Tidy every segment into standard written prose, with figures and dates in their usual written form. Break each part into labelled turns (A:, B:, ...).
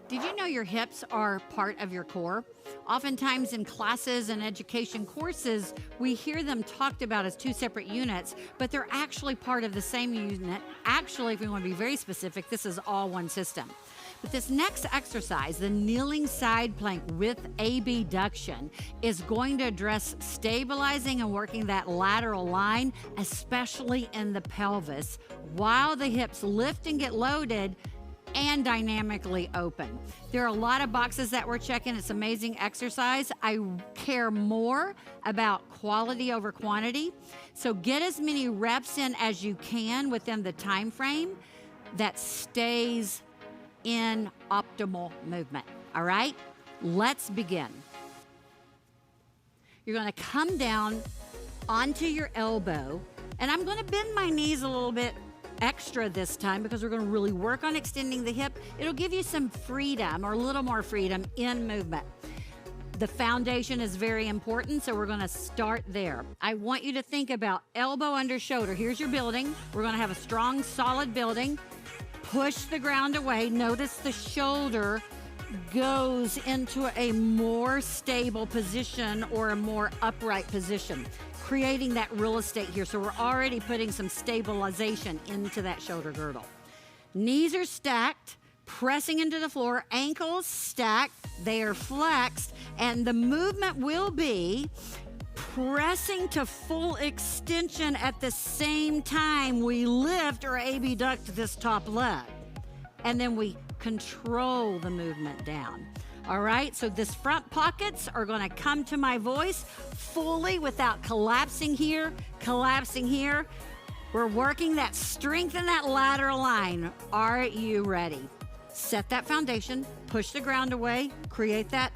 A: Did you know your hips are part of your core? Oftentimes in classes and education courses, we hear them talked about as two separate units, but they're actually part of the same unit. Actually, if we want to be very specific, this is all one system. But this next exercise, the kneeling side plank with abduction, is going to address stabilizing and working that lateral line, especially in the pelvis, while the hips lift and get loaded and dynamically open. There are a lot of boxes that we're checking. It's amazing exercise. I care more about quality over quantity. So get as many reps in as you can within the time frame that stays in optimal movement. All right, let's begin. You're gonna come down onto your elbow, and I'm gonna bend my knees a little bit extra this time because we're going to really work on extending the hip. It'll give you some freedom, or a little more freedom in movement. The foundation is very important, so we're going to start there. I want you to think about elbow under shoulder. Here's your building. We're going to have a strong, solid building. Push the ground away. Notice the shoulder goes into a more stable position or a more upright position, creating that real estate here. So we're already putting some stabilization into that shoulder girdle. Knees are stacked, pressing into the floor, ankles stacked, they are flexed, and the movement will be pressing to full extension at the same time we lift or abduct this top leg. And then we control the movement down. All right, so this front pockets are gonna come to my voice fully without collapsing here, collapsing here. We're working that strength in that lateral line. Are you ready? Set that foundation, push the ground away, create that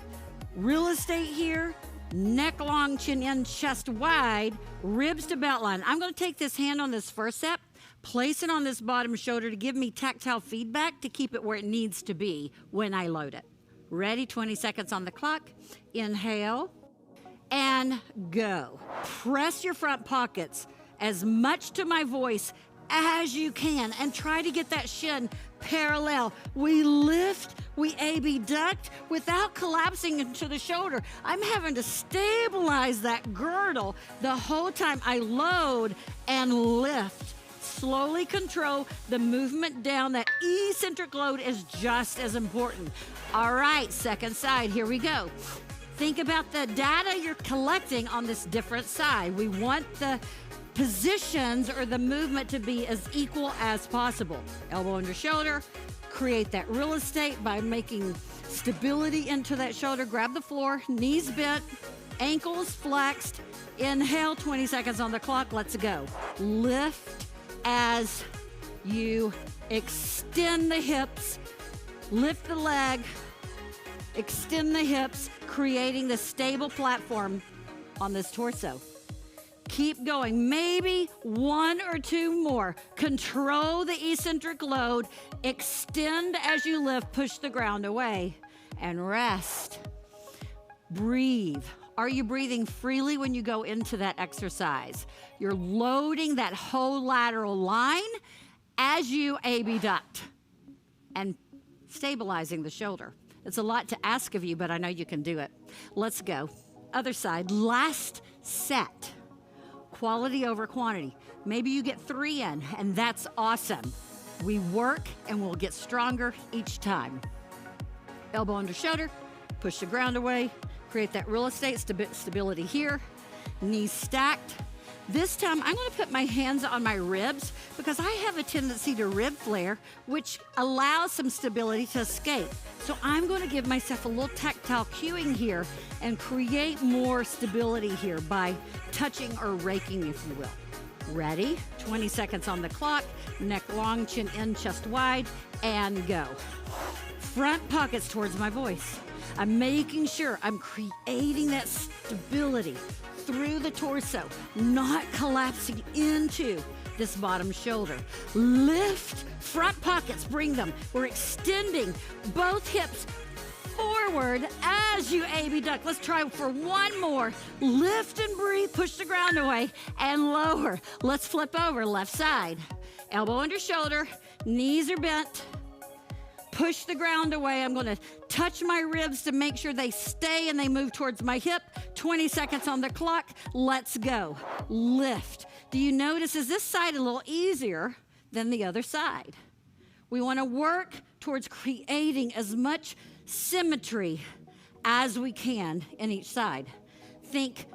A: real estate here, neck long, chin in, chest wide, ribs to belt line. I'm gonna take this hand on this first step, place it on this bottom shoulder to give me tactile feedback to keep it where it needs to be when I load it. Ready, 20 seconds on the clock. Inhale and go. Press your front pockets as much to my voice as you can and try to get that shin parallel. We lift, we abduct without collapsing into the shoulder. I'm having to stabilize that girdle the whole time I load and lift. Slowly control the movement down. That eccentric load is just as important. All right, second side, here we go. Think about the data you're collecting on this different side. We want the positions or the movement to be as equal as possible. Elbow under shoulder, create that real estate by making stability into that shoulder. Grab the floor, knees bent, ankles flexed. Inhale, 20 seconds on the clock, let's go. Lift as you extend the hips, lift the leg, extend the hips, creating the stable platform on this torso. Keep going, maybe one or two more. Control the eccentric load, extend as you lift, push the ground away, and rest. Breathe. Are you breathing freely when you go into that exercise? You're loading that whole lateral line as you abduct and stabilizing the shoulder. It's a lot to ask of you, but I know you can do it. Let's go. Other side, last set. Quality over quantity. Maybe you get 3 in, and that's awesome. We work and we'll get stronger each time. Elbow under shoulder, push the ground away, create that real estate stability here, knees stacked. This time I'm gonna put my hands on my ribs because I have a tendency to rib flare, which allows some stability to escape. So I'm gonna give myself a little tactile cueing here and create more stability here by touching or raking, if you will. Ready? 20 seconds on the clock, neck long, chin in, chest wide, and go. Front pockets towards my voice. I'm making sure I'm creating that stability through the torso, not collapsing into this bottom shoulder. Lift, front pockets, bring them. We're extending both hips forward as you abduct. Let's try for one more. Lift and breathe, push the ground away, and lower. Let's flip over, left side. Elbow under shoulder, knees are bent. push the ground away. I'm gonna touch my ribs to make sure they stay and they move towards my hip. 20 seconds on the clock. Let's go. Lift. Do you notice, is this side a little easier than the other side? We wanna work towards creating as much symmetry as we can in each side. Think